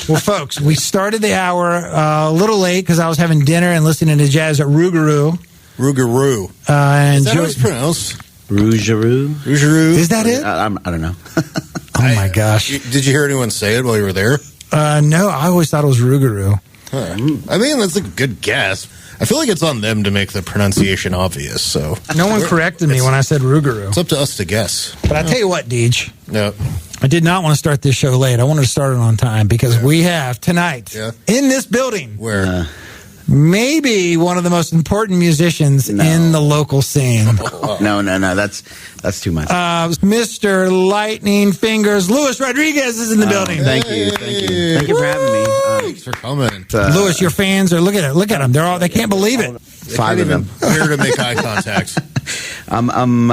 Well, folks, we started the hour a little late because I was having dinner and listening to jazz at Rougarou. Rougarou. And Is that how it's pronounced? Rougarou? Rougarou. Is that it? I don't know. Oh, my gosh. Did you hear anyone say it while you were there? No, I always thought it was Rougarou. I mean, that's a good guess. I feel like it's on them to make the pronunciation obvious. So no one corrected me when I said Rougarou. It's up to us to guess. But I tell you what, Deej. No. I did not want to start this show late. I wanted to start it on time because we have tonight in this building where maybe one of the most important musicians in the local scene. No, that's too much. Mr. Lightening Fingers Luis Rodguiez is in the building. Thank you for having me. Thanks for coming, Luis. Your fans are look at them. They can't believe it. 5 of them here to make eye contact. I'm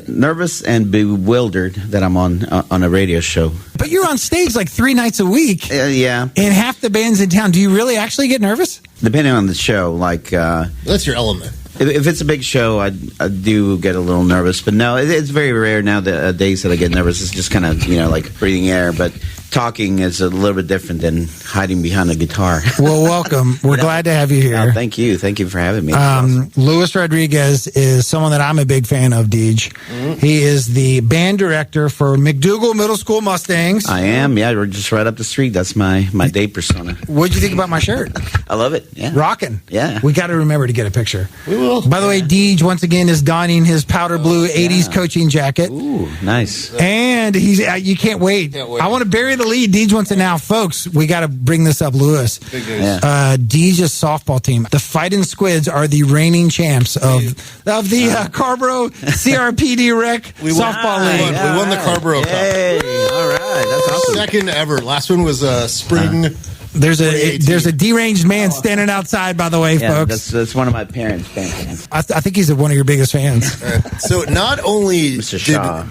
nervous and bewildered that I'm on a radio show. But you're on stage like 3 nights a week. Yeah. And half the bands in town. Do you really actually get nervous? Depending on the show, like that's your element. If it's a big show, I do get a little nervous. But no, it's very rare now that days that I get nervous. It's just kind of like breathing air. But talking is a little bit different than hiding behind a guitar. Well, welcome. We're glad to have you here. Oh, thank you for having me. Awesome. Luis Rodguiez is someone that I'm a big fan of, Deej. Mm-hmm. He is the band director for McDougle Middle School Mustangs. I am, we're just right up the street. That's my date persona. What'd you think about my shirt? I love it. Yeah. Rocking. Yeah. We got to remember to get a picture. We will. By the way, Deej once again is donning his powder blue 80s coaching jacket. Ooh, nice. And he's you can't wait. I want to bury the lead. Deej wants it now. Folks, we got to bring this up, Luis. Big news. Deej's softball team, the Fightin Squids, are the reigning champs of the Carrboro CRPD Rec softball league. We won the Carrboro Cup. All right. That's awesome. Second ever. Last one was spring. There's a deranged man standing outside, by the way, folks. That's one of my parents' fans. I think he's one of your biggest fans. So not only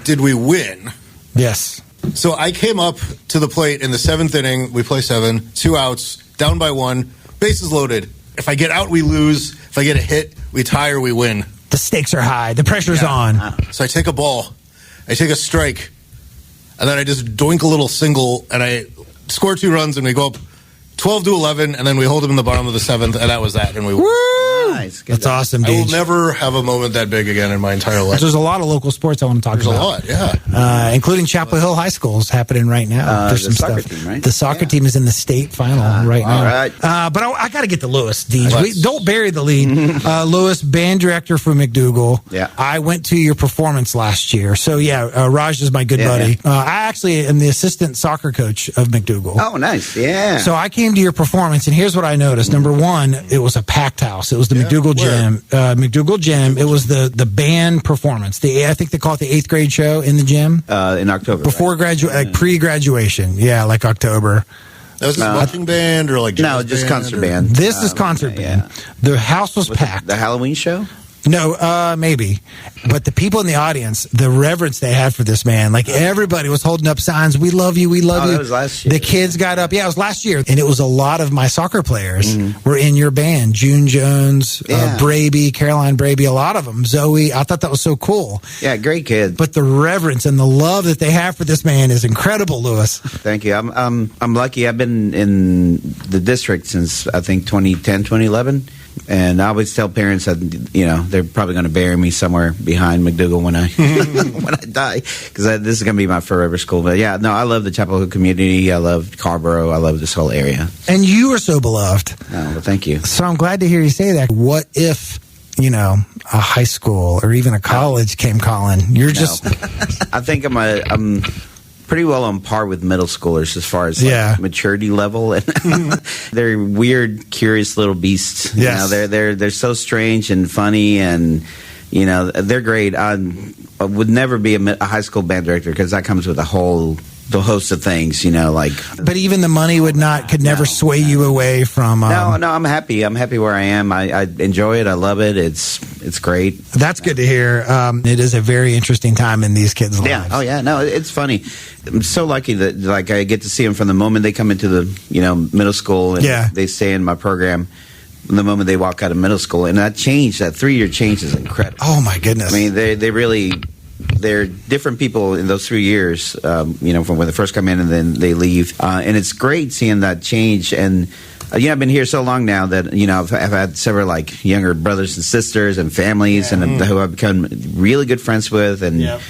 did we win. Yes. So I came up to the plate in the 7th inning. We play 7, 2 outs, down by 1, bases loaded. If I get out, we lose. If I get a hit, we tie or we win. The stakes are high. The pressure's on. So I take a ball. I take a strike. And then I just doink a little single, and I score 2 runs, and we go up 12-11, and then we hold him in the bottom of the 7th, and that was that. And we won. Nice. That's awesome, Deej. I will never have a moment that big again in my entire life. There's a lot of local sports I want to talk about. There's a lot, yeah. Including Chapel Hill High School is happening right now. There's the some soccer stuff. team, right? The soccer team is in the state final right now. All right. But I got to get to Luis, Deej. Don't bury the lead. Luis, band director for McDougle. Yeah. I went to your performance last year. So, Raj is my good buddy. Yeah. I actually am the assistant soccer coach of McDougle. Oh, nice. Yeah. So I came to your performance, and here's what I noticed. Number one, it was a packed house. It was the McDougle Gym. McDougle Gym. It was the band performance. I think they call it the 8th grade show in the gym. In October. Before pre-graduation. Yeah, like October. That was marching band or like jazz just band concert band. This is concert band. The house was packed. The Halloween show? No, maybe. But the people in the audience, the reverence they had for this man, like everybody was holding up signs, "We love you, we love you." That was last year. The kids got up. Yeah, it was last year. And it was a lot of my soccer players were in your band. June Jones, Braby, Caroline Braby, a lot of them. Zoe, I thought that was so cool. Yeah, great kid. But the reverence and the love that they have for this man is incredible, Luis. Thank you. I'm lucky. I've been in the district since, I think, 2010, 2011. And I always tell parents that, they're probably going to bury me somewhere behind McDougle when I when I die, because this is going to be my forever school. But yeah, no, I love the Chapel Hill community. I love Carrboro. I love this whole area. And you are so beloved. Oh, well, thank you. So I'm glad to hear you say that. What if, a high school or even a college came calling? You're just... I think I'm pretty well on par with middle schoolers as far as maturity level. They're weird, curious little beasts. Yes. They're so strange and funny, and they're great. I would never be a high school band director because that comes with a whole host of things, But even the money could never sway you away from. No, I'm happy. I'm happy where I am. I enjoy it. I love it. It's great. That's good to hear. It is a very interesting time in these kids' lives. Yeah. Oh yeah. No, it's funny. I'm so lucky that I get to see them from the moment they come into the middle school and they stay in my program. The moment they walk out of middle school, and that 3-year change is incredible. Oh my goodness! I mean, they really they're different people in those 3 years, from when they first come in and then they leave. And it's great seeing that change. And, I've been here so long now that, I've had several, younger brothers and sisters and families and who I've become really good friends with. And,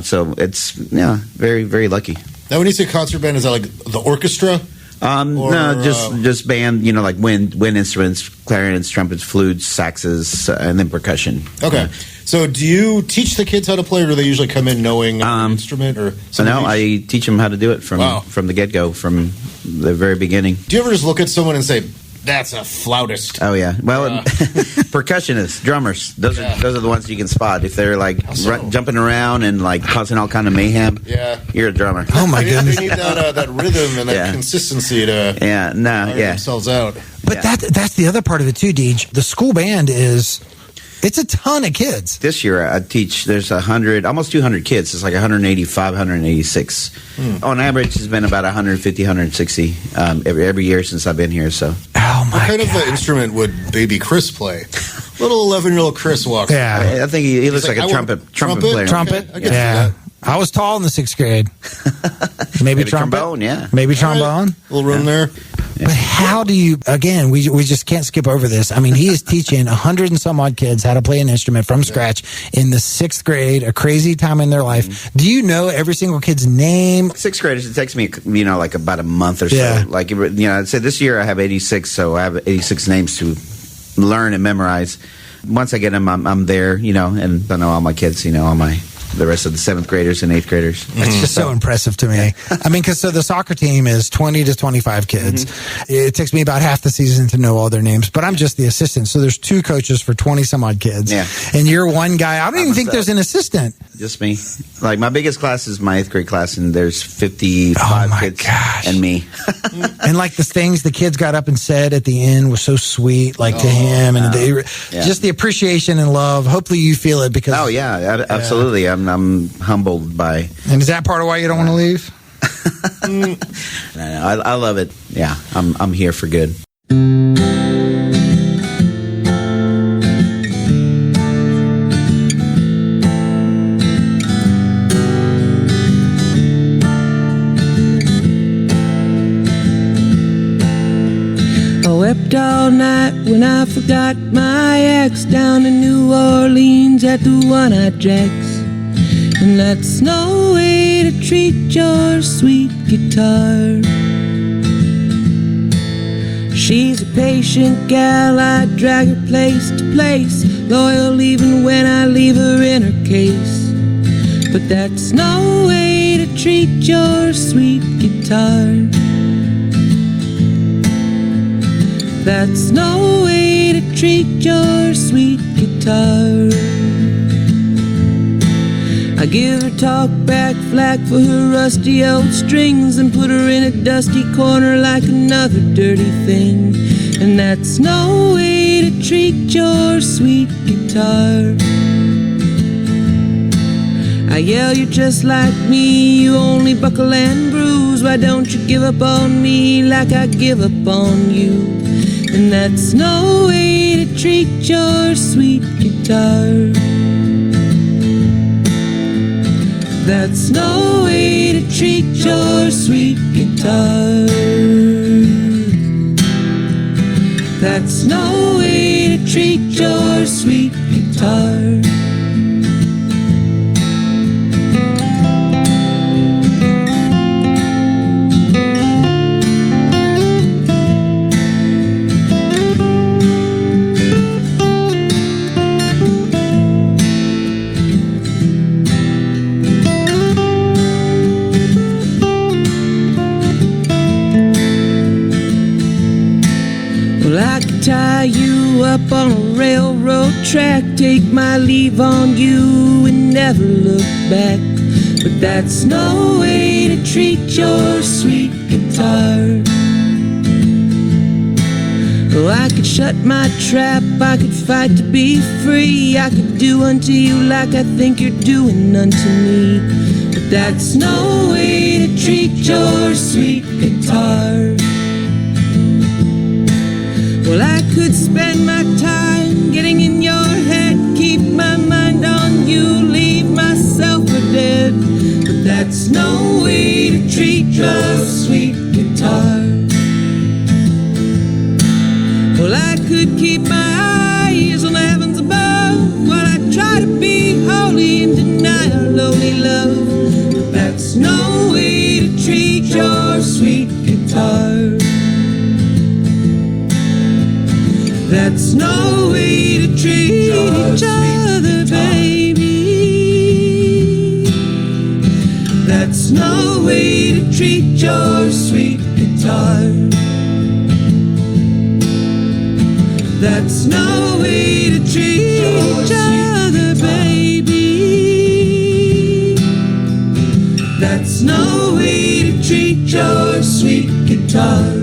so it's, very, very lucky. Now, when you say concert band, is that like the orchestra? No, just band, like wind instruments, clarinets, trumpets, flutes, saxes, and then percussion. Okay. So do you teach the kids how to play, or do they usually come in knowing an instrument? Or no, I teach them how to do it from the get-go, from the very beginning. Do you ever just look at someone and say, that's a flautist? Oh, yeah. Well, percussionists, drummers, those are the ones you can spot. If they're, jumping around and, causing all kind of mayhem, you're a drummer. Oh, my goodness. They need that rhythm and that consistency to get themselves out. But that's the other part of it, too, Deej. The school band it's a ton of kids. This year I teach, there's almost 200 kids. It's like 185, 186. On average, it's been about 150, 160 every year since I've been here. So, what kind of instrument would baby Chris play? Little 11-year-old Chris walks. Yeah, I think he looks like a trumpet player. Trumpet? Okay, I can see that. I was tall in the 6th grade. Maybe trombone, yeah. Maybe trombone. Right. A little room there. But how do you, again, we just can't skip over this. I mean, he is teaching 100 and some odd kids how to play an instrument from scratch in the 6th grade, a crazy time in their life. Do you know every single kid's name? 6th graders, it takes me, about a month or so. Yeah. I'd say this year I have 86, so I have 86 names to learn and memorize. Once I get them, I'm there, and I know all my kids, the rest of the 7th graders and 8th graders. It's just so impressive to me. I mean, because the soccer team is 20 to 25 kids. It takes me about half the season to know all their names, but I'm just the assistant. So there's 2 coaches for 20 some odd kids. Yeah. And you're one guy. I don't even think there's an assistant. Just me. My biggest class is my 8th grade class, and there's 55 kids and me. And the things the kids got up and said at the end was so sweet, to him, and just the appreciation and love. Hopefully you feel it because. Oh yeah, absolutely. I'm humbled by. And is that part of why you don't want to leave? No, I love it. Yeah, I'm here for good. Wept all night when I forgot my ex down in New Orleans at the One-Eyed Jacks. And that's no way to treat your sweet guitar. She's a patient gal, I drag her place to place, loyal even when I leave her in her case. But that's no way to treat your sweet guitar. That's no way to treat your sweet guitar. I give her talk back flack for her rusty old strings and put her in a dusty corner like another dirty thing. And that's no way to treat your sweet guitar. I yell, you're just like me, you only buckle and bruise. Why don't you give up on me like I give up on you? And that's no way to treat your sweet guitar. That's no way to treat your sweet guitar. That's no way to treat your sweet guitar. Tie you up on a railroad track, take my leave on you and never look back. But that's no way to treat your sweet guitar. Oh, I could shut my trap, I could fight to be free, I could do unto you like I think you're doing unto me. But that's no way to treat your sweet guitar. Well, I could spend my time getting in your head, keep my mind on you, leave my That's no way to treat your sweet guitar. Well, I could keep my eyes on the heavens above while I try to be holy and deny our lowly love. But that's no way to treat your sweet guitar. That's no way to treat each other, baby. That's no way to treat your sweet guitar. That's no way to treat each other, baby. That's no way to treat your sweet guitar.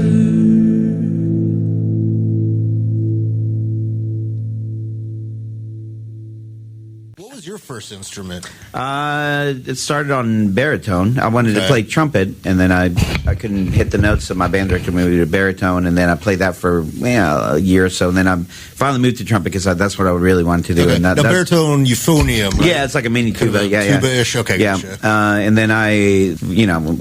Your first instrument? It started on baritone. I wanted to play trumpet, and then I couldn't hit the notes, so my band director moved me to baritone, and then I played that for a year or so, and then I finally moved to trumpet because that's what I really wanted to do. Okay. And now, baritone euphonium, right? Yeah, it's like a mini tuba. Tuba-ish, okay, yeah. Gotcha. And then I,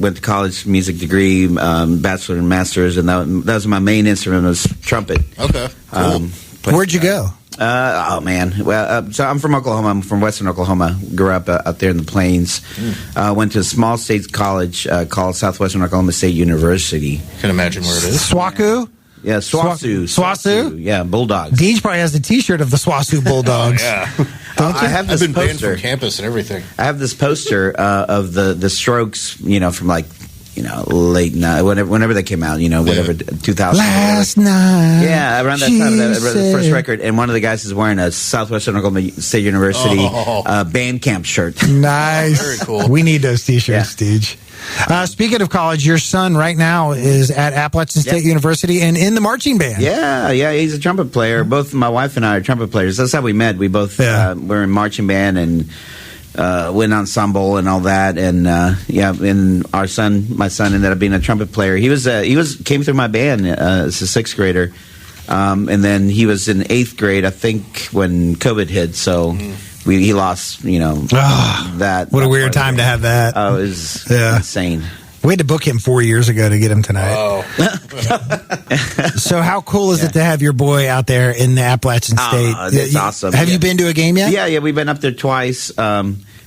went to college, music degree, bachelor and master's, and that was my main instrument was trumpet. Okay, cool. Where'd you go? Oh man! Well, so I'm from Oklahoma. I'm from Western Oklahoma. Grew up out there in the plains. Went to a small state college called Southwestern Oklahoma State University. Can imagine where it is. SWOSU? Yeah, SWOSU. SWOSU? Yeah, Bulldogs. Deej probably has a T-shirt of the SWOSU Bulldogs. Yeah. Don't you? I've been banned from campus and everything. I have this poster of the Strokes. From like. Late night, whenever they came out, whatever, 2000. Last night. Yeah, around that time, the first record. And one of the guys is wearing a Southwestern Oklahoma State University band camp shirt. Nice. Very cool. We need those T-shirts, Deej. Speaking of college, your son right now is at Appalachian State University and in the marching band. Yeah, he's a trumpet player. Both my wife and I are trumpet players. That's how we met. We both were in marching band and went ensemble and all that, and and my son ended up being a trumpet player. He came through my band as a sixth grader, and then he was in eighth grade, I think, when COVID hit. So he lost, that. What a weird time to have that. Oh, it was insane. We had to book him 4 years ago to get him tonight. Oh. So how cool is it to have your boy out there in the Appalachian State? It's awesome. Have you been to a game yet? Yeah, we've been up there twice.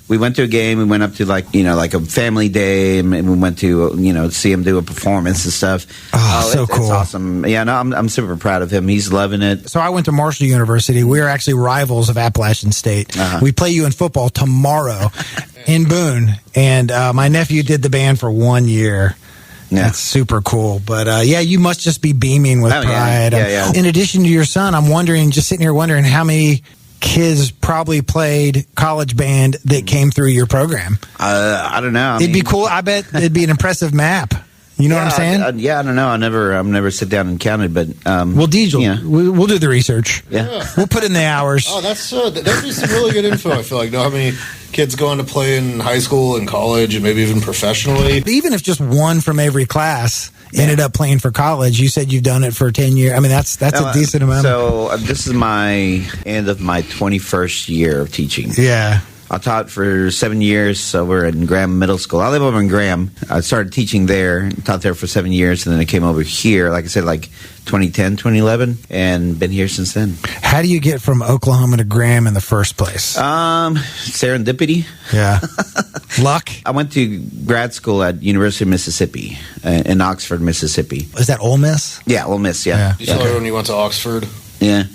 We went to a game. We went up to like a family day, and we went to see him do a performance and stuff. So cool! It's awesome. Yeah, no, I'm super proud of him. He's loving it. So I went to Marshall University. We are actually rivals of Appalachian State. We play you in football tomorrow in Boone, and my nephew did the band for 1 year. Yeah. That's super cool. But you must just be beaming with pride. Yeah. In addition to your son, I'm sitting here wondering how many kids probably played college band that came through your program. I don't know. It'd be cool. I bet it'd be an impressive map. You know what I'm saying? I don't know. I've never sit down and counted, but well, Deej, we'll do the research. Yeah, we'll put in the hours. Oh, that'd be some really good info. I feel like how many kids going to play in high school and college and maybe even professionally. Even if just one from every class ended up playing for college. You said you've done it for 10 years. I mean, that's a decent amount. So this is my end of my 21st year of teaching. Yeah. I taught for 7 years, so we're in Graham Middle School. I live over in Graham. I started teaching there, taught there for 7 years, and then I came over here, like I said, 2010, 2011, and been here since then. How do you get from Oklahoma to Graham in the first place? Serendipity. Yeah. Luck? I went to grad school at University of Mississippi in Oxford, Mississippi. Is that Ole Miss? Yeah, Ole Miss, yeah. You saw it when you went to Oxford? Yeah.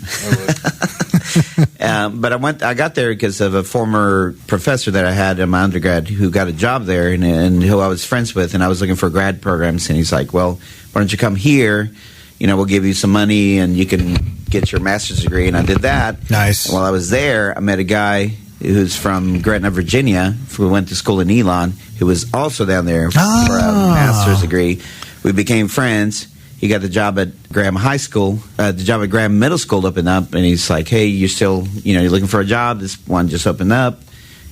But I got there because of a former professor that I had in my undergrad who got a job there and who I was friends with, and I was looking for grad programs, and he's like, well, why don't you come here? We'll give you some money and you can get your master's degree. And I did that. Nice. And while I was there, I met a guy who's from Gretna, Virginia, who went to school in Elon, who was also down there for a master's degree. We became friends. He got the job at Graham High School, the job at Graham Middle School opened up, and he's like, hey, you're still, you're looking for a job. This one just opened up.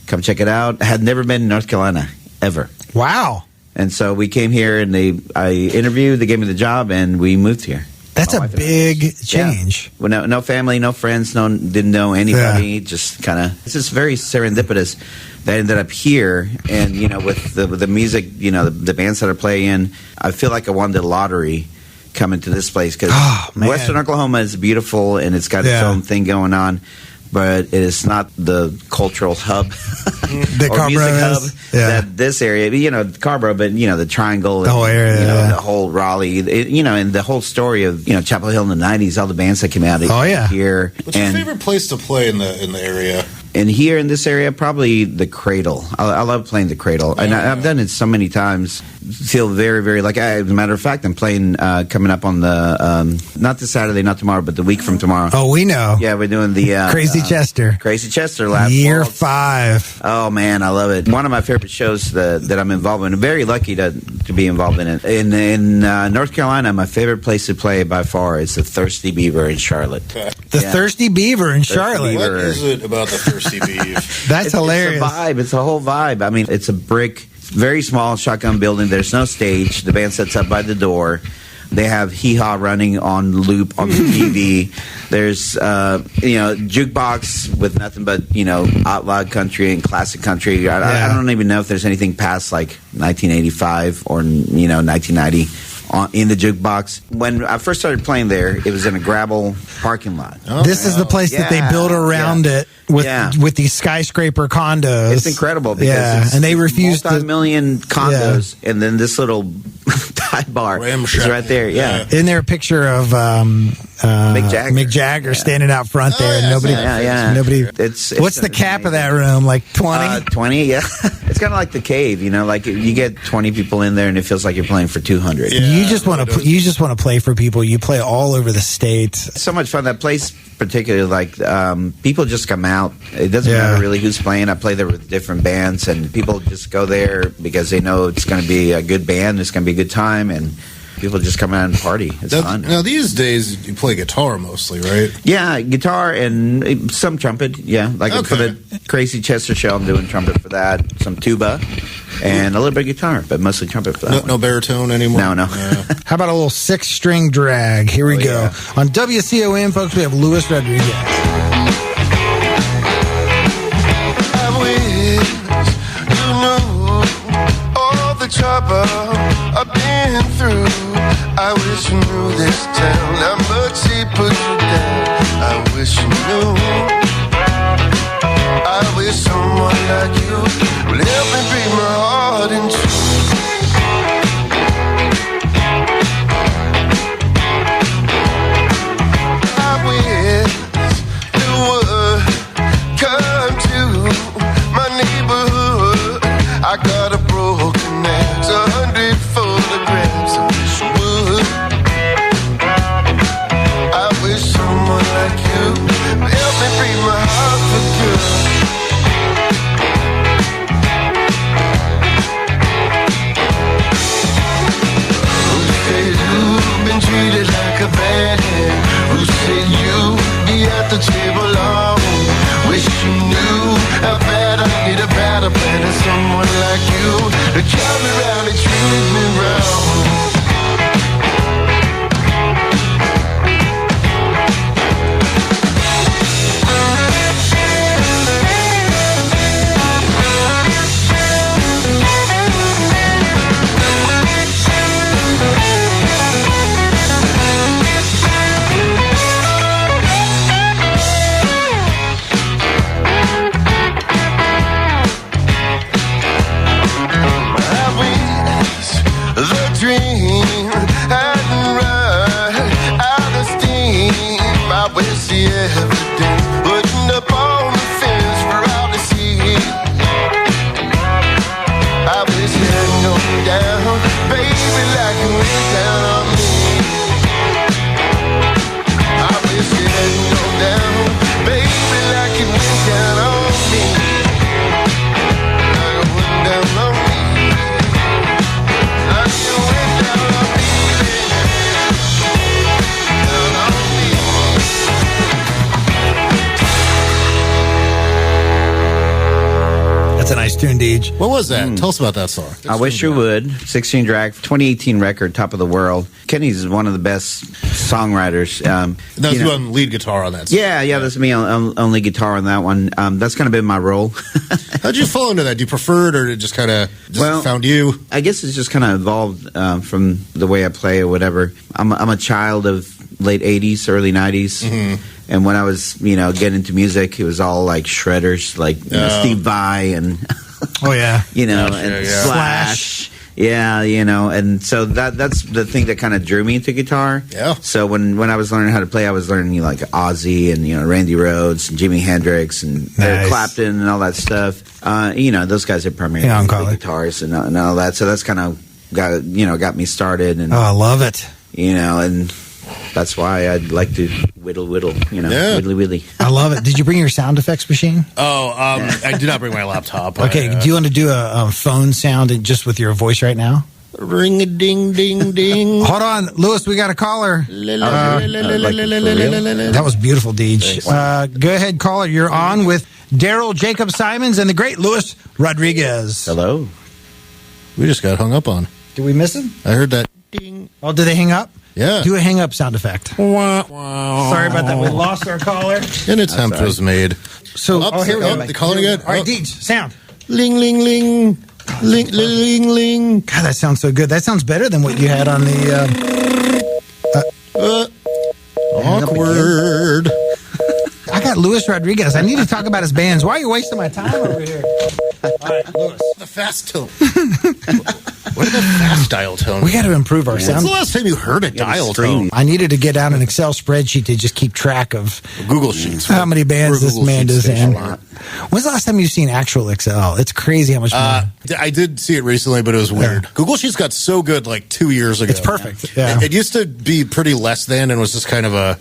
Come check it out. I had never been in North Carolina, ever. Wow. And so we came here, and I interviewed, they gave me the job, and we moved here. That's My a wife and I. big change. Yeah. Well, no family, no friends, didn't know anybody. Just kind of, it's just very serendipitous that I ended up here. And, with the music, the bands that are playing, I feel like I won the lottery coming to this place because Western Oklahoma is beautiful and it's got its own thing going on. But it is not the cultural hub the or music hub Yeah. that this area, Carrboro, but the Triangle, the whole area, the whole Raleigh, and the whole story of Chapel Hill in the '90s, all the bands that came out here. What's your favorite place to play in the area? And here in this area, probably the Cradle. I love playing the Cradle, and I've done it so many times. Feel very, very as a matter of fact, I'm playing coming up on the not this Saturday, not tomorrow, but the week from tomorrow. Oh, we know. Yeah, we're doing the Crazy Chester. Crazy Chester last Year fall. 5. Oh man, I love it. One of my favorite shows that I'm involved in. I'm very lucky to be involved in it. In North Carolina, my favorite place to play by far is the Thirsty Beaver in Charlotte. The Thirsty Beaver in Charlotte. What is it about the Thirsty Beaver? That's hilarious. It's a vibe. It's a whole vibe. I mean, it's a brick, very small shotgun building. There's no stage. The band sets up by the door. They have hee-haw running on loop on the TV. There's, jukebox with nothing but, outlaw country and classic country. I don't even know if there's anything past, 1985 or, 1990 in the jukebox. When I first started playing there, it was in a gravel parking lot. This is the place that they build around it with these skyscraper condos. It's incredible because and they refuse multi-million condos, and then this little dive bar is right there. Yeah. Isn't there a picture of Mick Jagger standing out front there? And nobody. It's what's the cap amazing. of that room? Like 20? 20, yeah. It's kind of like the cave, like you get 20 people in there, and it feels like you're playing for 200. Yeah, you just want to play for people. You play all over the state. It's so much fun. That place, particularly, people just come out. It doesn't matter really who's playing. I play there with different bands, and people just go there because they know it's going to be a good band. It's going to be a good time, and people just come out and party. It's fun. Now, these days, you play guitar mostly, right? Yeah, guitar and some trumpet. Yeah, for the Crazy Chester show, I'm doing trumpet for that. Some tuba and a little bit of guitar, but mostly trumpet for that. No baritone anymore? No. How about a little 6-string drag? Here we go. On WCOM, folks, we have Luis Rodguiez. Trouble I've been through. I wish you knew this town, how much he put you down. I wish you knew. I wish someone like you would help me break my heart in two. I wish you would come to my neighborhood. I got a broken axe, 100 photographs. I wish you would. I wish someone like you would help me break my heart for good. Who said you've been treated like a bad hand? Who said you be at the table alone? Wish you knew how bad I need a better plan than someone like you to come around and treat me wrong. Dream hadn't run out of steam. I wish the evidence putting up on the fence for all to see. I wish you had gone down, baby, like you went down on me. I wish you had gone down, baby, like you went down on me. Like you went down on me. tune, Deej. What was that? Tell us about that song. I Wish You Would, 16 track, 2018 record, top of the world. Kenny's one of the best songwriters. That was you on lead guitar on that song. Yeah, that's me on lead guitar on that one. That's kind of been my role. How'd you fall into that? Do you prefer it, or did it just kind of found you? I guess it's just kind of evolved from the way I play or whatever. I'm a child of late 80s, early 90s. And when I was, getting into music, it was all like shredders, like Steve Vai and, and Slash. Yeah, and so that's the thing that kind of drew me into guitar. Yeah. So when I was learning how to play, I was learning like Ozzy and Randy Rhoads and Jimi Hendrix and Eric Clapton and all that stuff. Those guys are primarily play guitars and all that. So that's kind of got me started. And I love it. And that's why I'd like to whittle, whittly. I love it. Did you bring your sound effects machine? I did not bring my laptop. Okay, do you want to do a phone sound just with your voice right now? Ring a ding ding ding. Hold on, Lewis, we got a caller. That was beautiful, Deej. Go ahead, caller. You're on with Daryl Jacob Simons and the great Luis Rodguiez. Hello. We just got hung up on. Did we miss him? I heard that ding. Oh, did they hang up? Yeah. Do a hang up sound effect. Wow. Sorry about that. We lost our caller. An attempt was made. So, here we go. The calling again? All right, Deej, sound. Ling, ling, ling. Ling, ling, ling. God, that sounds so good. That sounds better than what you had on the... Awkward. I got Luis Rodguiez. I need to talk about his bands. Why are you wasting my time over here? All right, Luis. The fast tone. What is the fast dial tone? We got to improve our sound. When's the last time you heard a dial tone? I needed to get out an Excel spreadsheet to just keep track of Google Sheets. How many bands this man does in. When's the last time you've seen actual Excel? It's crazy how much money. I did see it recently, but it was weird. Yeah. Google Sheets got so good like 2 years ago. It's perfect. Yeah. It used to be pretty less than and was just kind of a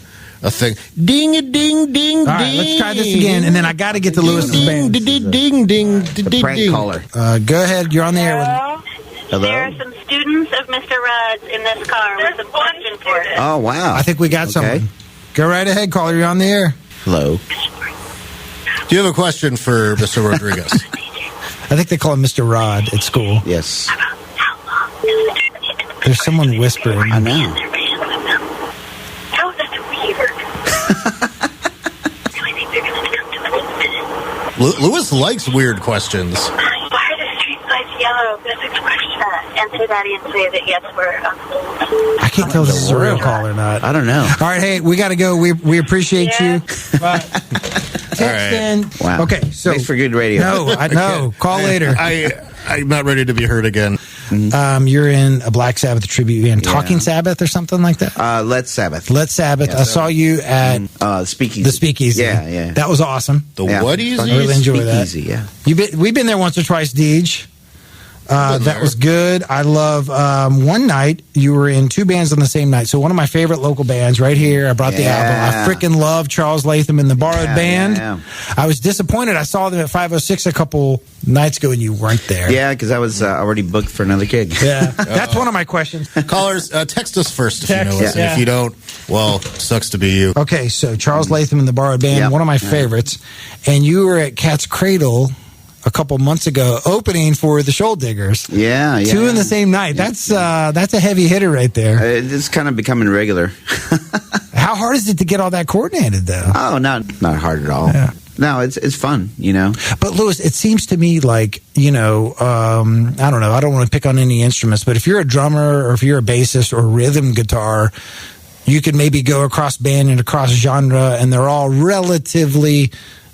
thing. Ding a ding ding. All right, let's try this again, and then I got to get to Lewis's band. Ding ding ding. The prank caller. Go ahead. You're on the air with me. Hello? There are some students of Mr. Rudd's in this car with a question for him. Oh, wow. I think we got someone. Go right ahead, caller. You're on the air. Hello. Do you have a question for Mr. Rodguiez? I think they call him Mr. Rod at school. Yes. There's someone whispering. I know. Oh, that's weird. So I think they're going to come to us. Lewis likes weird questions. Why are the street lights yellow? That's a question. Answer that and say that yes, we're I can't tell if this is a real call or not. I don't know. All right, hey, we got to go. We appreciate you. Bye. Text in. Wow. Okay, so thanks for good radio. No, I know. Call later. I'm not ready to be heard again. You're in a Black Sabbath tribute band, Talking Sabbath or something like that. Let's Sabbath. Let's Sabbath. I saw you at Speakeasy. the Speakeasy. Yeah. That was awesome. The what I really enjoy that. Speakeasy, yeah. We've been there once or twice, Deej. That was good. I love one night you were in two bands on the same night. So one of my favorite local bands right here. I brought the album. I freaking love Charles Latham and the Borrowed Band. Yeah. I was disappointed. I saw them at 506 a couple nights ago and you weren't there. Yeah, because I was already booked for another gig. Yeah, that's one of my questions. Callers, text us first if Text, you know us. And if you don't, well, sucks to be you. Okay, so Charles Latham and the Borrowed Band, one of my favorites. And you were at Cat's Cradle a couple months ago opening for the Shoaldiggers. Yeah. Two in the same night. That's a heavy hitter right there. It's kind of becoming regular. How hard is it to get all that coordinated, though? Oh, not hard at all. Yeah. No, it's fun, But, Lewis, it seems to me like, I don't know. I don't want to pick on any instruments, but if you're a drummer or if you're a bassist or rhythm guitar, you could maybe go across band and across genre, and they're all relatively...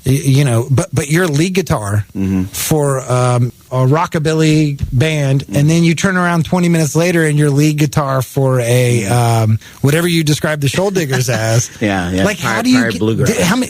but you're lead guitar for a rockabilly band, and then you turn around 20 minutes later and you're lead guitar for a whatever you describe the Shoaldiggers as. Yeah. Like, how do you do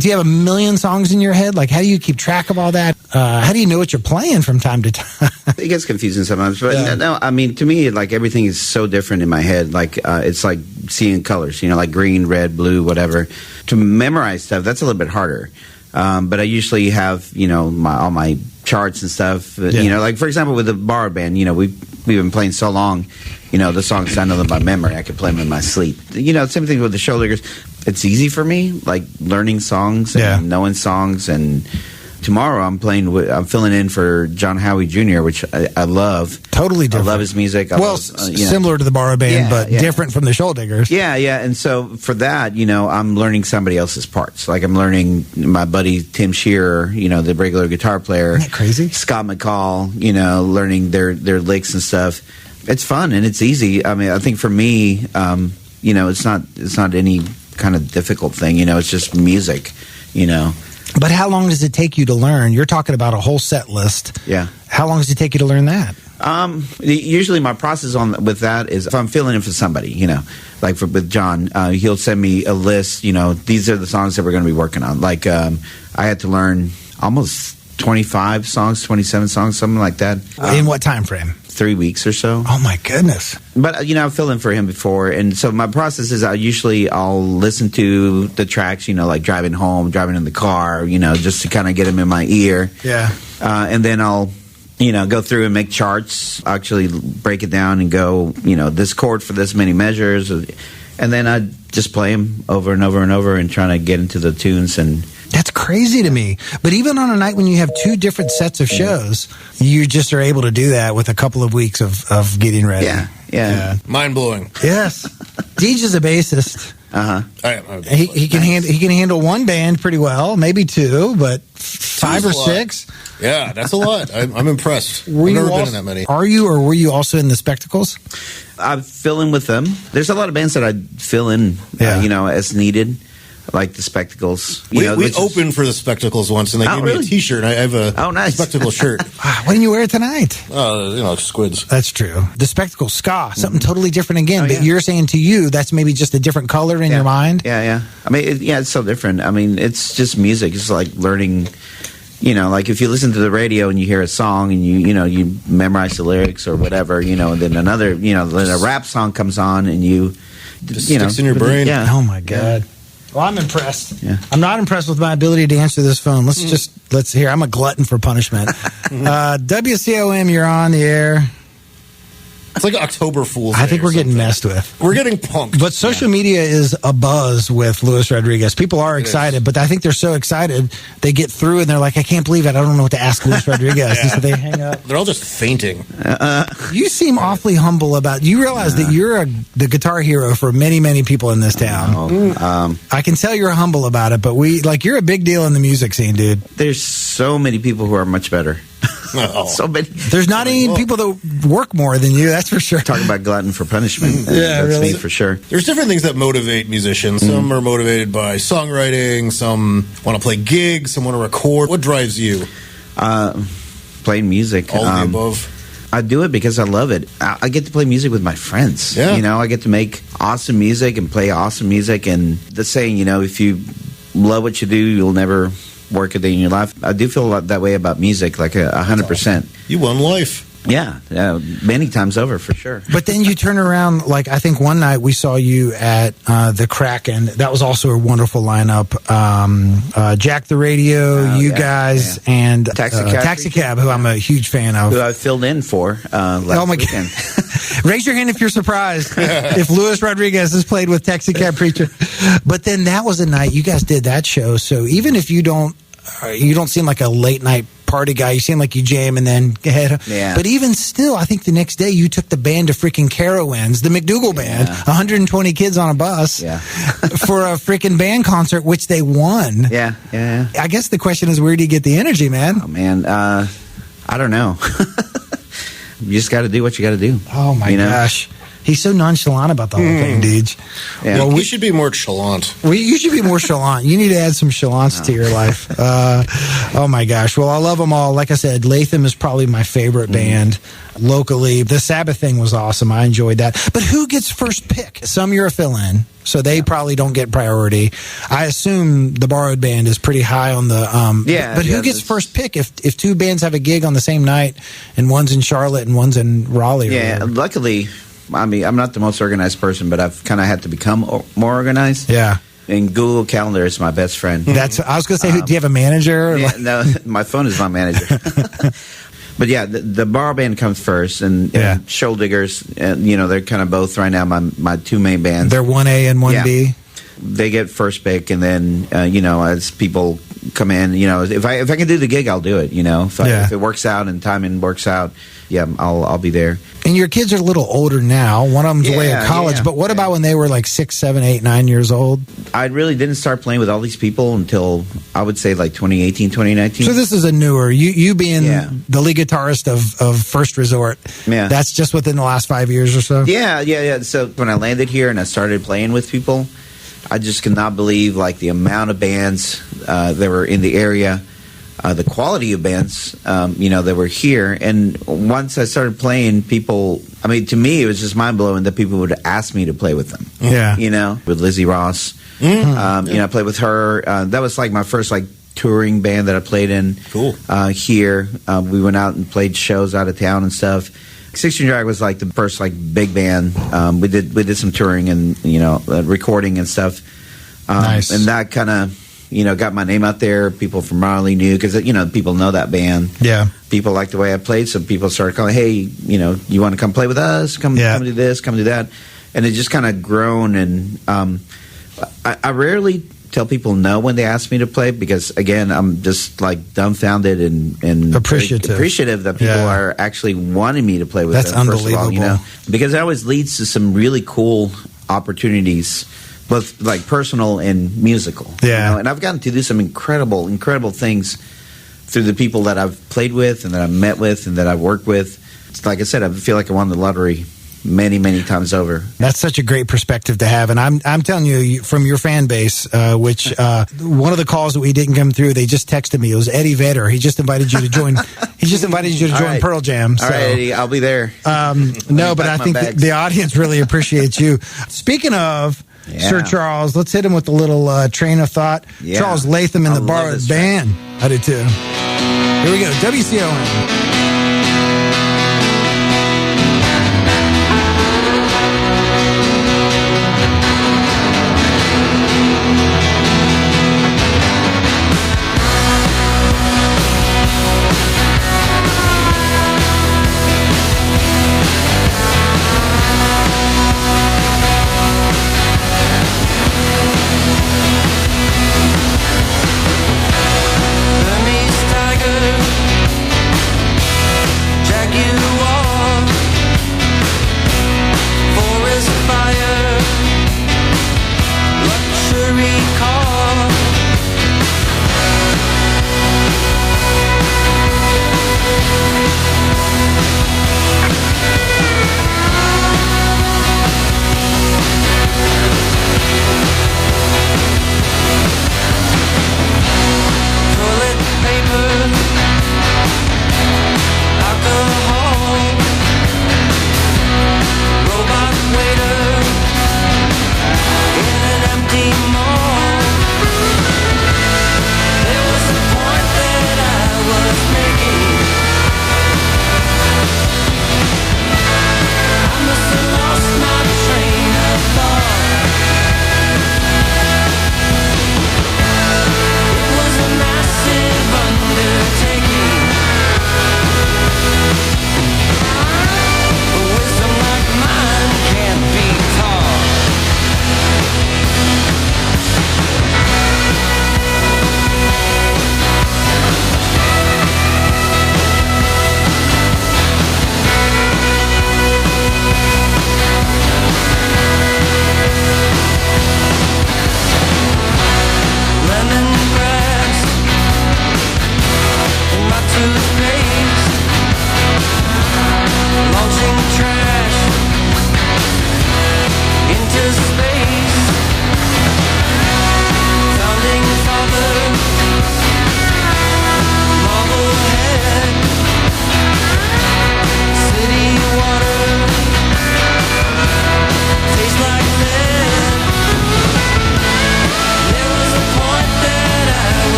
you have a million songs in your head? Like, how do you keep track of all that? How do you know what you're playing from time to time? It gets confusing sometimes, but no, I mean, to me, like, everything is so different in my head. Like, it's like seeing colors, like green, red, blue, whatever. To memorize stuff, that's a little bit harder. But I usually have, all my charts and stuff. Like, for example, with the Borrowed Band, we've been playing so long, the songs, I know them by memory. I could play them in my sleep. Same thing with the Shoaldiggers. It's easy for me, like learning songs and knowing songs and tomorrow I'm filling in for John Howie Jr., which I love. Totally different. I love his music. Similar to the Borrow Band, but different from the Shoaldiggers. Yeah. And so for that, I'm learning somebody else's parts. Like I'm learning my buddy Tim Shearer, the regular guitar player. Isn't that crazy? Scott McCall, learning their licks and stuff. It's fun and it's easy. I mean, I think for me, it's not any kind of difficult thing. It's just music. But how long does it take you to learn? You're talking about a whole set list. Yeah. How long does it take you to learn that? Usually my process with that is if I'm filling in for somebody, like with John, he'll send me a list, these are the songs that we're going to be working on. Like I had to learn almost 25 songs, 27 songs, something like that. In what time frame? 3 weeks or so. Oh my goodness. But I've filled in for him before, and so my process is I'll listen to the tracks, like driving home, driving in the car, just to kind of get them in my ear. Yeah. And then I'll go through and make charts, actually break it down and go, this chord for this many measures, and then I just play them over and over and over and trying to get into the tunes. And that's crazy to me. But even on a night when you have two different sets of shows, you just are able to do that with a couple of weeks of getting ready. Yeah. Mind blowing. Yes. Deej is a bassist. He can handle one band pretty well, maybe two, but 5 or 6. Yeah, that's a lot. I'm impressed. I've never been in that many. Are you, or were you also in the Spectacles? I fill in with them. There's a lot of bands that I fill in, as needed. Like the Spectacles. We opened for the Spectacles once, and they gave me a T-shirt. I have a Spectacle shirt. Why didn't you wear it tonight? Squids. That's true. The Spectacles, ska, something totally different again. But you're saying to you, that's maybe just a different color in your mind? Yeah. I mean, it's so different. I mean, it's just music. It's like learning, like if you listen to the radio and you hear a song and you memorize the lyrics or whatever, and then another, then a rap song comes on and just sticks in your brain. Yeah. Oh, my God. Well, I'm impressed. Yeah. I'm not impressed with my ability to answer this phone. Let's hear. I'm a glutton for punishment. WCOM, you're on the air. It's like October Fool's Day. I think we're getting messed with. We're getting punked. But social media is abuzz with Luis Rodguiez. People are excited, but I think they're so excited they get through and they're like, I can't believe it. I don't know what to ask Luis Rodguiez. And so they hang up. They're all just fainting. You seem awfully humble about. You realize that you're the guitar hero for many, many people in this town. I can tell you're humble about it, but you're a big deal in the music scene, dude. There's so many people who are much better. So many. There's not any people that work more than you, that's for sure. Talking about glutton for punishment. Yeah, that's really. me for sure. There's different things that motivate musicians. Some are motivated by songwriting. Some want to play gigs. Some want to record. What drives you? Playing music. All of the above. I do it because I love it. I get to play music with my friends. Yeah. I get to make awesome music and play awesome music. And the saying, if you love what you do, you'll never work a day in your life. I do feel that way about music, like 100%. You won life. Yeah, many times over, for sure. But then you turn around, like I think one night we saw you at the Kraken. That was also a wonderful lineup. Jack the Radio, guys, and Taxicab, who I'm a huge fan of. Who I filled in for last weekend. Raise your hand if you're surprised if Luis Rodguiez has played with Taxicab Preacher. But then that was a night you guys did that show. So even if you don't seem like a late night party guy, you seem like you jam and then head. Yeah. But even still, I think the next day you took the band to freaking Carowinds, the McDougle band, 120 kids on a bus for a freaking band concert, which they won. Yeah. I guess the question is, where do you get the energy, man? Oh, man. I don't know. You just got to do what you got to do. Oh, my gosh. He's so nonchalant about the whole thing, Deej. Yeah. Well, we should be more chalant. You should be more chalant. You need to add some chalants to your life. Oh, my gosh. Well, I love them all. Like I said, Latham is probably my favorite band locally. The Sabbath thing was awesome. I enjoyed that. But who gets first pick? Some you're a fill-in, so they probably don't get priority. I assume the Borrowed Band is pretty high on the... But who gets first pick if two bands have a gig on the same night and one's in Charlotte and one's in Raleigh? Yeah, luckily... I mean, I'm not the most organized person, but I've kind of had to become more organized. Yeah. And Google Calendar is my best friend. I was going to say, do you have a manager? Yeah, no, my phone is my manager. But yeah, the Borrow Band comes first, and Shoaldiggers, they're kind of both right now my two main bands. They're 1A and 1B? Yeah. They get first pick, and then, as people come in. You know, if I can do the gig, I'll do it. You know, if it works out and timing works out, yeah, I'll be there. And your kids are a little older now. One of them's away at college. But what about when they were like 6, 7, 8, 9 years old? I really didn't start playing with all these people until I would say like 2018, 2019. So this is a newer, you being the lead guitarist of First Resort. Yeah. That's just within the last 5 years or so? Yeah. So when I landed here and I started playing with people, I just could not believe like the amount of bands that were in the area, the quality of bands, that were here. And once I started playing, people, I mean, to me, it was just mind blowing that people would ask me to play with them. Yeah. You know, with Lizzy Ross. I played with her. That was like my first like touring band that I played in. Cool. Here, we went out and played shows out of town and stuff. 16 Drag was like the first like big band. We did some touring and recording and stuff. Nice. And that kind of got my name out there. People from Raleigh knew because people know that band. Yeah. People liked the way I played, so people started calling, hey, you want to come play with us? Come do this, come do that. And it just kind of grown. And I rarely tell people no when they ask me to play because, again, I'm just like dumbfounded and appreciative that people are actually wanting me to play with them. That's unbelievable. First of all, because it always leads to some really cool opportunities, both like personal and musical. Yeah. And I've gotten to do some incredible things through the people that I've played with and that I've met with and that I've worked with. It's like I said, I feel like I won the lottery many times over. That's such a great perspective to have, and I'm telling you from your fan base, which one of the calls that we didn't come through, they just texted me. It was Eddie Vedder. He just invited you to join. Join Pearl Jam. So. All right, Eddie, I'll be there. No, but I think the audience really appreciates you. Speaking of Sir Charles, let's hit him with a little train of thought. Yeah. Charles Latham in the bar band. I did too. Here we go. WCOM.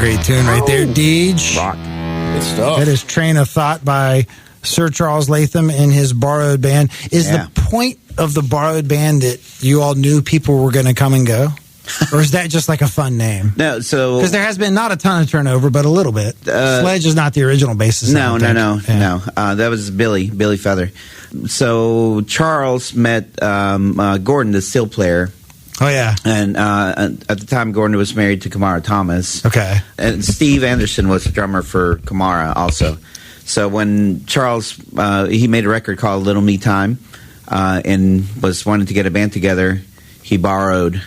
great tune right there, Deej. Rock. Good stuff. That is Train of Thought by Sir Charles Latham and his Borrowed Band. Is the point of the Borrowed Band that you all knew people were going to come and go? Or is that just like a fun name? No, so because there has been not a ton of turnover, but a little bit. Sledge is not the original bassist. No. That was Billy Feather. So Charles met Gordon, the steel player. Oh yeah, and at the time Gordon was married to Kamara Thomas. Okay, and Steve Anderson was the drummer for Kamara also. So when Charles he made a record called Little Me Time and was wanting to get a band together, he borrowed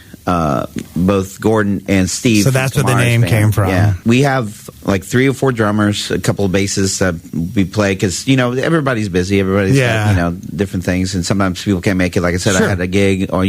both Gordon and Steve. So that's where the name came from. Yeah, we have like 3 or 4 drummers, a couple of basses that we play because everybody's busy. Everybody's got, different things, and sometimes people can't make it. Like I said, I had a gig, or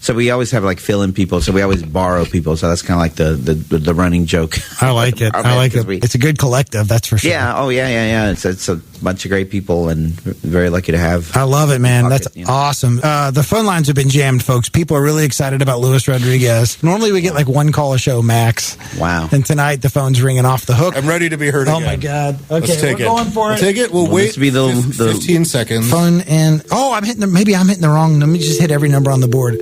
so we always have like fill-in people. So we always borrow people. So that's kind of like the running joke. I like it. I like it. It's a good collective, that's for sure. Yeah. Oh yeah. It's a bunch of great people, and very lucky to have. I love it, man. That's awesome. The phone lines have been jammed, folks. People are really excited about Luis Rodguiez. Normally we get like 1 call a show max. Wow. And tonight the phone's ringing off the hook. I'm ready to be heard again. Oh my God. Okay, Let's take we're going for it. Take it. We'll wait. Be the 15 seconds. Phone and I'm hitting the wrong. Let me just hit every number on the board.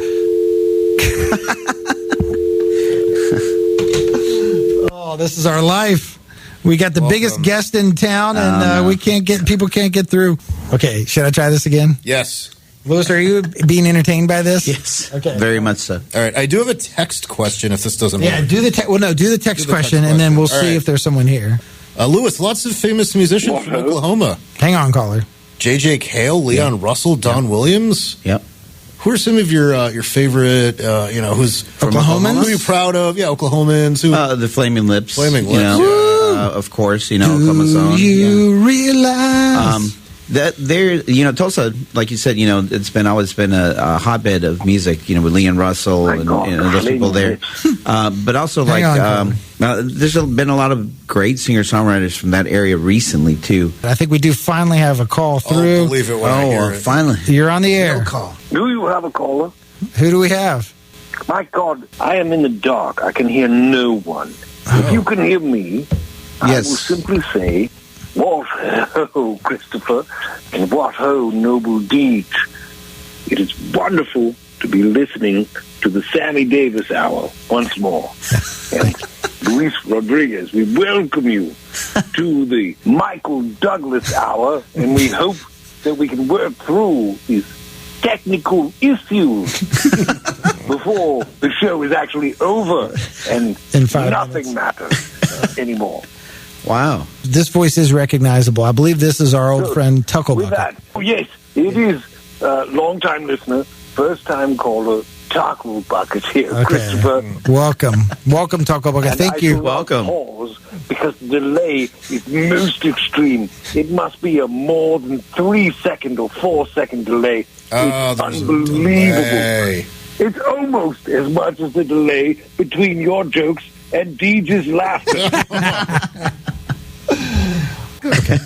Oh, this is our life. We got the biggest guest in town, and people can't get through. Okay, should I try this again? Yes. Luis, are you being entertained by this? Yes. Okay. Very much so. All right. I do have a text question if this doesn't work. Do the text question, and then we'll see if there's someone here. Luis, lots of famous musicians from Oklahoma. Hang on, caller. J.J. Cale, Leon Russell, Don Williams. Yep. Who are some of your favorite, who's from Oklahomans? Who are you proud of? Yeah, Oklahomans. The Flaming Lips. Flaming Lips. Of course, Oklahoma Zone. You realize... That there, Tulsa, like you said, it's always been a hotbed of music, with Leon Russell and those people there. But also, there's been a lot of great singer-songwriters from that area recently, too. I think we do finally have a call through. Oh, believe it when I hear it. Finally. You're on the air. Call. Do you have a caller? Who do we have? My God, I am in the dark. I can hear no one. If you can hear me, I will simply say... What ho, Christopher, and what ho, noble Deej. It is wonderful to be listening to the Sammy Davis Hour once more. And Luis Rodguiez, we welcome you to the Michael Douglas Hour, and we hope that we can work through these technical issues before the show is actually over and nothing matters anymore. Wow. This voice is recognizable. I believe this is our old friend Tucklebucket. Yes, it is. Long-time listener, first-time caller, Tucklebucket here, Christopher. Welcome, Tucklebucket. Thank you. Welcome. Pause because the delay is most extreme. It must be a more than 3-second or 4-second delay. It's unbelievable. It's almost as much as the delay between your jokes and Deej's laughter.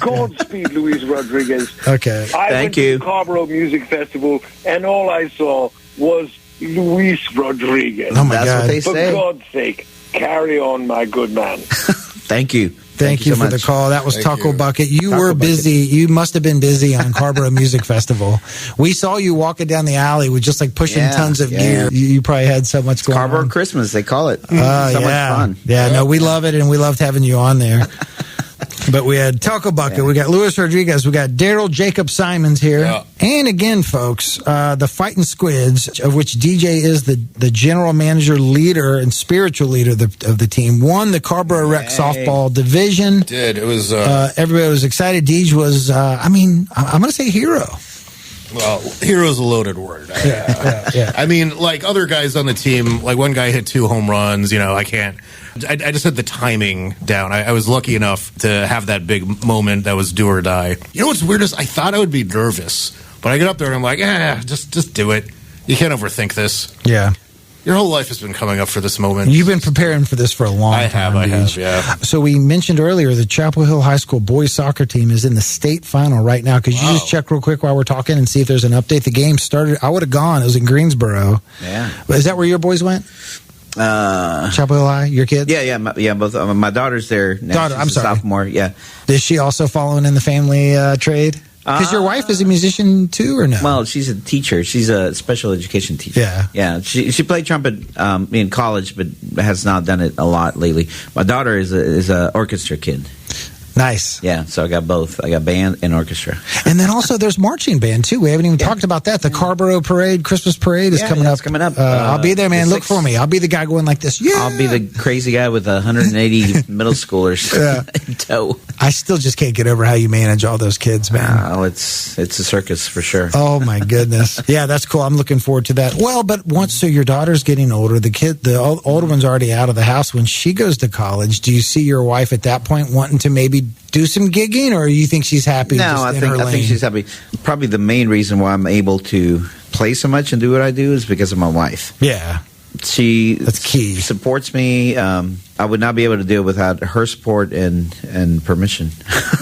Godspeed, Luis Rodguiez. Okay. I went to the Carrboro Music Festival, and all I saw was Luis Rodguiez. Oh, my God. God. What they say. For God's sake, carry on, my good man. Thank you. Thank you so for the call. That was Tucklebucket. You were busy. You must have been busy on Carrboro Music Festival. We saw you walking down the alley with just like pushing tons of gear. You probably had so much going on. Carrboro Christmas, they call it. So much fun. Yeah, no, we love it, and we loved having you on there. But we had Tucklebucket, we got Luis Rodguiez, we got Daryl Jacob Simons here. Yeah. And again, folks, the Fightin Squids, of which DJ is the general manager, leader, and spiritual leader of the team, won the Carrboro Rec softball division. Did. It was... everybody was excited. Deej was, I'm going to say hero. Well, hero's a loaded word. Yeah. I mean, like other guys on the team, like one guy hit 2 home runs. I just had the timing down. I was lucky enough to have that big moment that was do or die. You know what's weird is I thought I would be nervous, but I get up there and I'm like, just do it. You can't overthink this. Yeah. Your whole life has been coming up for this moment. You've been preparing for this for a long time. I have, yeah. So we mentioned earlier the Chapel Hill High School boys soccer team is in the state final right now. Could you just check real quick while we're talking and see if there's an update? The game started. I would have gone. It was in Greensboro. Yeah. Is that where your boys went? Chapel Hill High, your kids? Yeah, both. My daughter's there now. Daughter, She's I'm a sorry. sophomore. Yeah. Is she also following in the family trade? Because your wife is a musician too, or no? Well, she's a teacher. She's a special education teacher. Yeah. She played trumpet in college, but has not done it a lot lately. My daughter is a orchestra kid. Nice. Yeah, so I got both. I got band and orchestra. And then also there's marching band too. We haven't even talked about that. The Carrboro Parade, Christmas Parade is coming up. It's coming up. I'll be there, man. Look for me. I'll be the guy going like this. Yeah. I'll be the crazy guy with 180 middle schoolers in tow. I still just can't get over how you manage all those kids, man. Oh, it's a circus for sure. Oh my goodness. Yeah, that's cool. I'm looking forward to that. Well, but so your daughter's getting older. The older one's already out of the house. When she goes to college, do you see your wife at that point wanting to maybe do some gigging, or you think she's happy? No, I think she's happy. Probably the main reason why I'm able to play so much and do what I do is because of my wife. Yeah. That's key. Supports me. I would not be able to do it without her support and permission.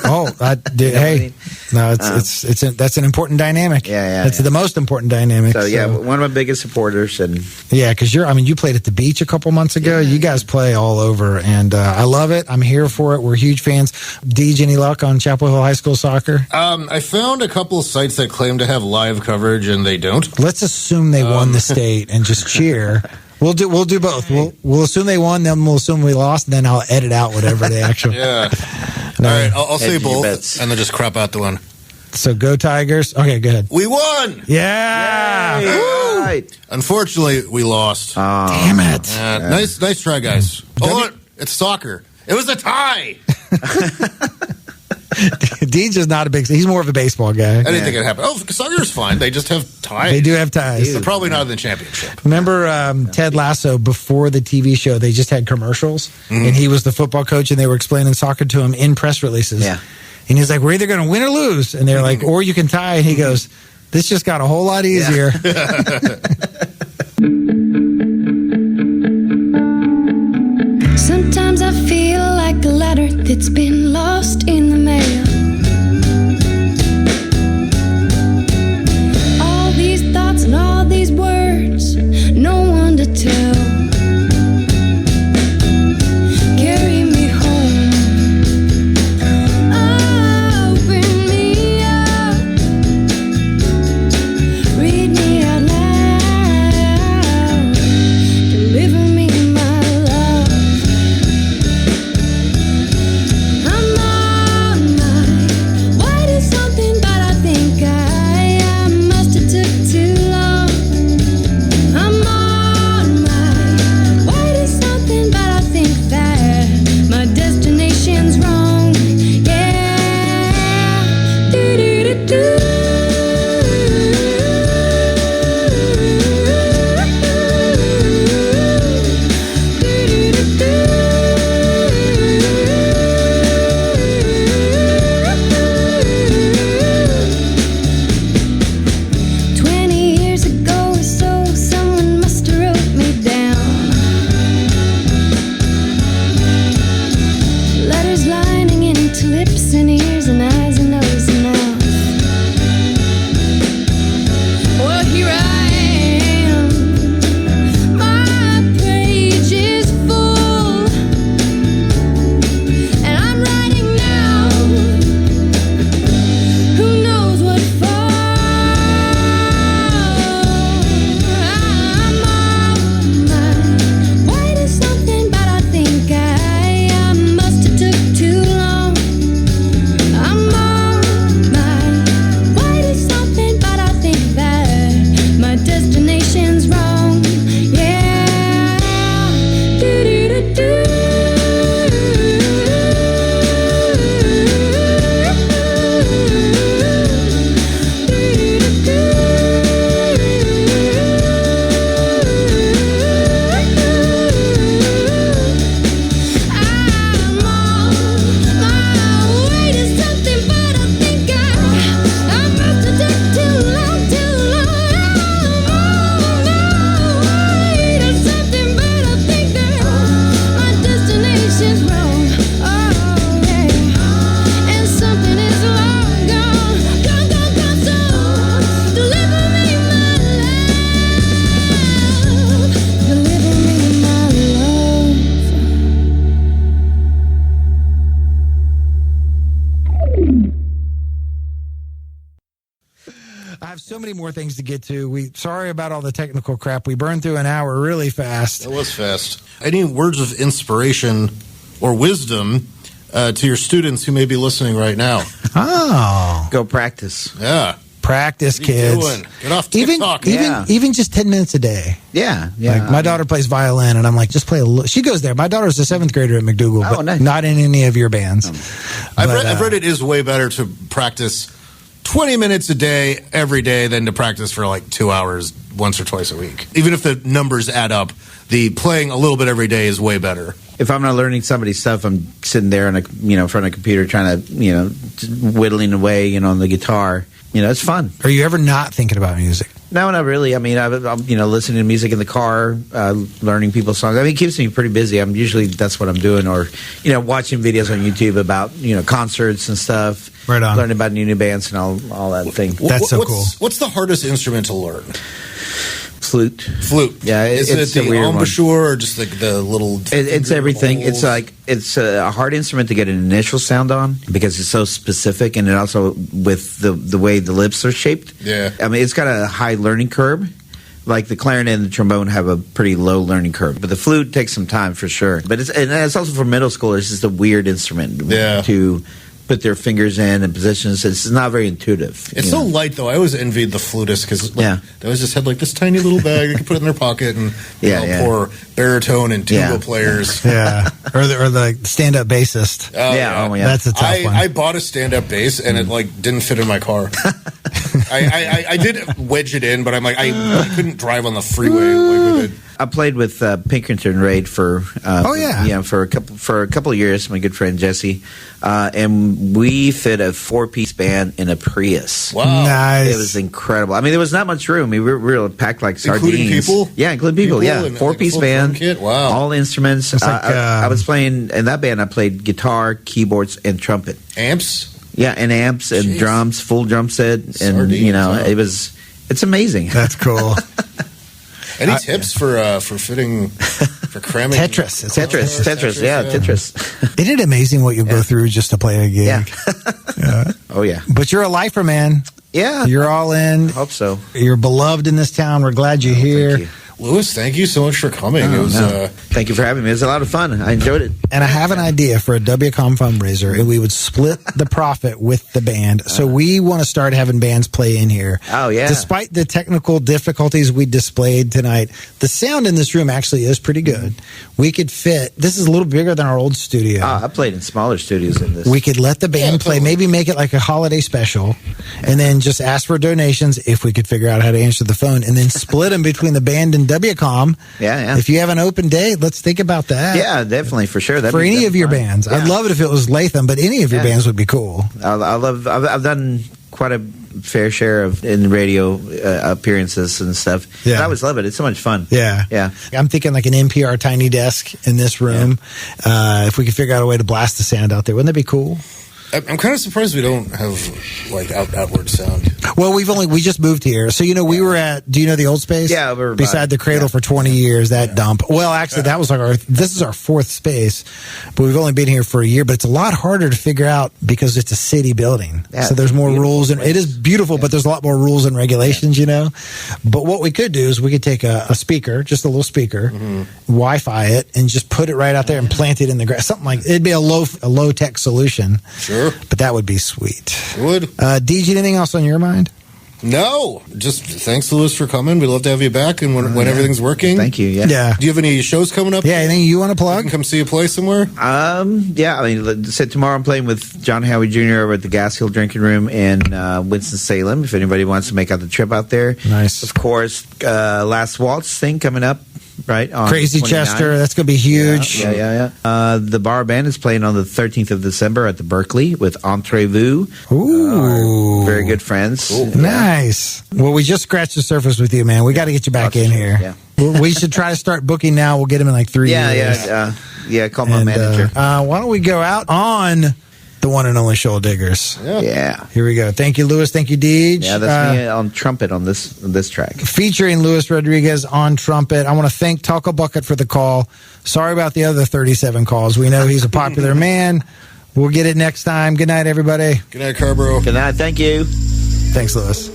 Hey, no, that's an important dynamic. Yeah. It's the most important dynamic. So yeah, one of my biggest supporters, and because you played at the beach a couple months ago. You guys play all over, and I love it. I'm here for it. We're huge fans. Deej, any luck on Chapel Hill High School soccer? I found a couple of sites that claim to have live coverage, and they don't. Let's assume they won the state and just cheer. We'll do both. We'll assume they won, then we'll assume we lost, and then I'll edit out whatever they actually. Yeah. All right, I'll say both, and then just crop out the one. So go Tigers. Okay, go ahead. We won. Yeah. Woo! Right. Unfortunately, we lost. Damn it. Nice try, guys. It's soccer. It was a tie. Deej is not he's more of a baseball guy. I didn't think it happened. Soccer's fine. They just have ties. They do have ties. They're probably not in the championship. Remember Ted Lasso, before the TV show, they just had commercials, and he was the football coach, and they were explaining soccer to him in press releases. Yeah. And he's like, we're either going to win or lose. And they're like, or you can tie. And he goes, this just got a whole lot easier. Sometimes I feel like a letter that's been lost in the mail. All these thoughts and all these words, no one to tell. Carry me home. Open me up. Read me out loud. Deliver me my love. I'm many more things to get to. Sorry about all the technical crap. We burned through an hour really fast. It was fast. Any words of inspiration or wisdom to your students who may be listening right now? Oh. Go practice. Yeah. Practice, What are you kids. doing? Get off TikTok. Even just 10 minutes a day. Yeah. Like my daughter plays violin, and I'm like, just play a little. She goes there. My daughter's a 7th grader at McDougle, but nice. not in any of your bands. I've read it is way better to practice 20 minutes a day every day than to practice for like 2 hours once or twice a week. Even if the numbers add up, the playing a little bit every day is way better. If I'm not learning somebody's stuff, I'm sitting there in front of a computer trying to, whittling away, on the guitar. It's fun. Are you ever not thinking about music? No, not really. I mean, I'm listening to music in the car, learning people's songs. I mean, it keeps me pretty busy. That's what I'm doing. Or, watching videos on YouTube about, concerts and stuff. Right on. Learning about new bands and all that thing. That's so cool. What's the hardest instrument to learn? Flute. Yeah, is it's it the a weird embouchure or just the little? It's everything. holes? It's a hard instrument to get an initial sound on because it's so specific, and it also with the way the lips are shaped. Yeah, I mean, it's got a high learning curve. Like the clarinet and the trombone have a pretty low learning curve, but the flute takes some time for sure. But it's also for middle schoolers. It's just a weird instrument to put their fingers in and positions. It's not very intuitive. It's so light, though. I always envied the flutist because they always just had this tiny little bag they could put in their pocket and poor baritone and tuba players. Yeah, or the stand-up bassist. That's a tough one. I bought a stand-up bass and it didn't fit in my car. I did wedge it in, but I'm I couldn't drive on the freeway with it. I played with Pinkerton Raid for for a couple of years. My good friend Jesse, and we fit a 4-piece band in a Prius. Wow, nice! It was incredible. I mean, there was not much room. We were packed like sardines. Including people? Yeah, including people. Yeah, 4-piece band. Kit? Wow, all instruments. I was playing in that band. I played guitar, keyboards, and trumpet. Amps. Yeah, and amps and drums, full drum set, and sardines, it's amazing. That's cool. Any tips for fitting for cramming Tetris? Tetris. Yeah, Tetris. Isn't it amazing what you go through just to play a gig? Yeah. Oh yeah. But you're a lifer, man. Yeah. You're all in. Hope so. You're beloved in this town. We're glad you're here. Thank you. Lewis, thank you so much for coming. Thank you for having me. It was a lot of fun. I enjoyed it. And I have an idea for a WCOM fundraiser, and we would split the profit with the band. So we want to start having bands play in here. Oh, yeah. Despite the technical difficulties we displayed tonight, the sound in this room actually is pretty good. We could fit. This is a little bigger than our old studio. I played in smaller studios than this. We could let the band play, maybe make it like a holiday special, and then just ask for donations if we could figure out how to answer the phone, and then split them between the band and WCOM. Yeah. If you have an open day, let's think about that. Yeah, definitely, for sure. For any of your bands. I'd love it if it was Latham, but any of your bands would be cool. I've done quite a fair share of in radio appearances and stuff. Yeah. I always love it. It's so much fun. Yeah. I'm thinking like an NPR tiny desk in this room. If we could figure out a way to blast the sound out there, wouldn't that be cool? I'm kind of surprised we don't have outward sound. Well, we just moved here, so we were at. Do you know the old space? Yeah, we're beside the Cradle for 20 years. That dump. Well, actually, that was this is our 4th space, but we've only been here for a year. But it's a lot harder to figure out because it's a city building, so there's more rules, and it is beautiful, but there's a lot more rules and regulations, But what we could do is we could take a speaker, just a little speaker, Wi-Fi it, and just put it right out there and plant it in the grass. Something it'd be a low tech solution. Sure. But that would be sweet. It would. Deej, anything else on your mind? No. Just thanks, Lewis, for coming. We'd love to have you back and when everything's working. Thank you. Yeah. Do you have any shows coming up? Yeah, anything you want to plug? You can come see a play somewhere? Yeah. I mean, tomorrow I'm playing with John Howie Jr. over at the Gas Hill Drinking Room in Winston-Salem. If anybody wants to make out the trip out there. Nice. Of course, Last Waltz thing coming up. Right, on Crazy 29. Chester, that's going to be huge. Yeah. The bar band is playing on the 13th of December at the Berkeley with Entrevue. Ooh. Very good friends. Cool. Nice. Well, we just scratched the surface with you, man. We got to get you back in here. Yeah. We should try to start booking now. We'll get him in like 3 years. Yeah, call my manager. Why don't we go out on the one and only Shoaldiggers? Yeah. Here we go. Thank you, Lewis. Thank you, Deej. Yeah, that's me on trumpet on this track. Featuring Luis Rodguiez on trumpet. I want to thank Taco Bucket for the call. Sorry about the other 37 calls. We know he's a popular man. We'll get it next time. Good night, everybody. Good night, Carrboro. Good night. Thank you. Thanks, Lewis.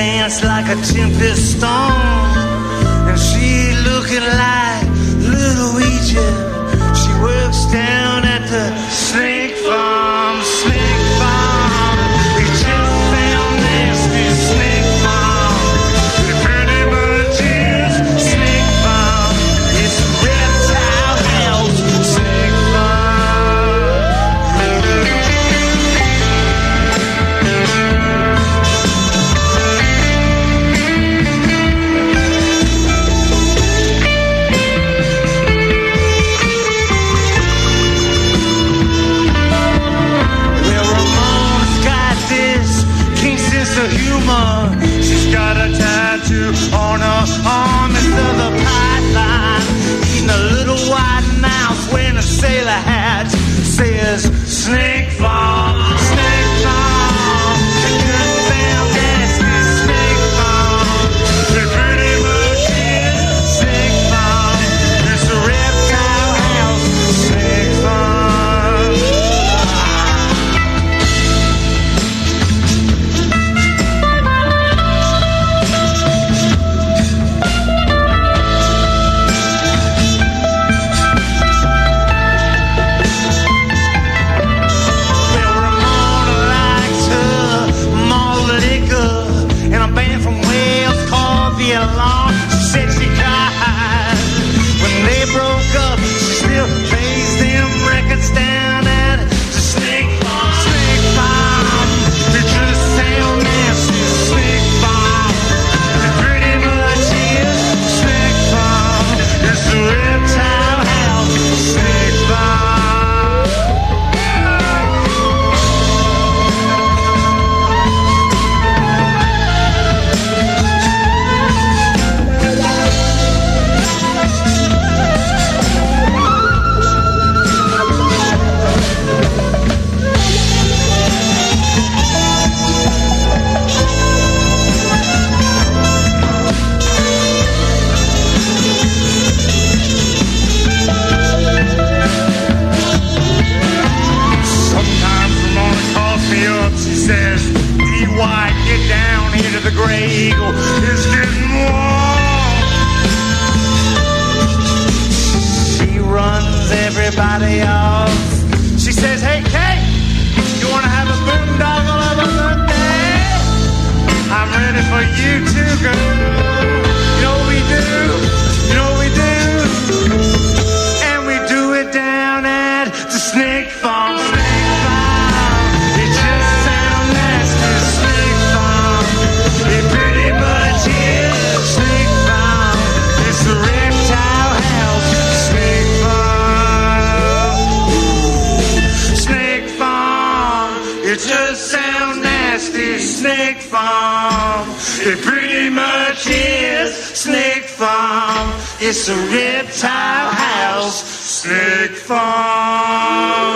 dance like a tempest storm, and she looking like little Egypt. She works down at the snake farm, snake farm. It just sound nasty, snake farm. It pretty much is snake farm. It's a reptile house, snake of humor. She's got a tattoo on her arm instead of the pipeline. Eating a little white mouse wearing a sailor hat. Says snake farm, snake farm. It just sounds nasty, snake farm. It pretty much is snake farm. It's a reptile house, snake farm. Elon. She said she cried when they broke up. She still plays them records down at the snake farm, snake farm. It just sound nasty, snake farm. It pretty much is snake farm. It's a reptile house, snake farm. She says, D.Y., get down here to the Gray Eagle. It's getting warm. She runs everybody off. She says, hey, Kate, you want to have a boondoggle of a Sunday? I'm ready for you too, girl. You know what we do? You know what we do? And we do it down at the snake farm, snake farm. It pretty much is snake farm. It's a reptile house, snake farm. Snake farm. It just sounds nasty, snake farm. It pretty much is snake farm. It's a reptile house, snake farm.